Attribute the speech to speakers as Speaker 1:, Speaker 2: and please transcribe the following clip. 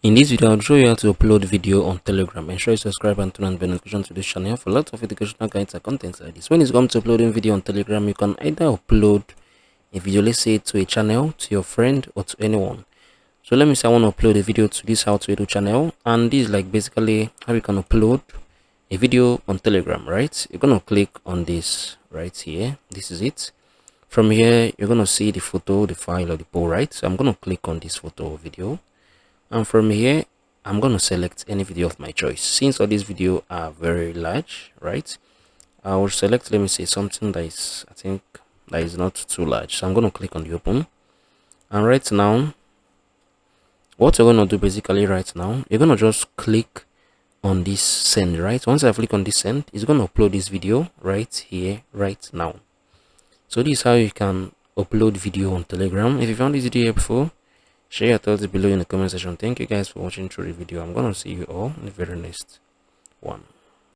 Speaker 1: In this video, I'll show you how to upload video on Telegram. Ensure you subscribe and turn on the notification to this channel for lots of educational guides and content like this. When it's come to uploading video on Telegram, you can either upload a video, let's say to a channel, to your friend, or to anyone. So let me say I want to upload a video to this HowTo channel, and this is like basically how you can upload a video on Telegram, right? You're gonna click on this right here. This is it. From here, you're gonna see the photo, the file, or the poll, right? So I'm gonna click on this photo or video. And from here, I'm going to select any video of my choice. Since all these videos are very large, right? I will select, let me say, something that is, I think, that is not too large. So I'm going to click on the open. And right now, what you're going to do basically right now, you're going to just click on this send, right? Once I click on this send, it's going to upload this video right here, right now. So this is how you can upload video on Telegram. If you found this video helpful, share your thoughts below in the comment section. Thank you guys for watching through the video. I'm gonna see you all in the very next one.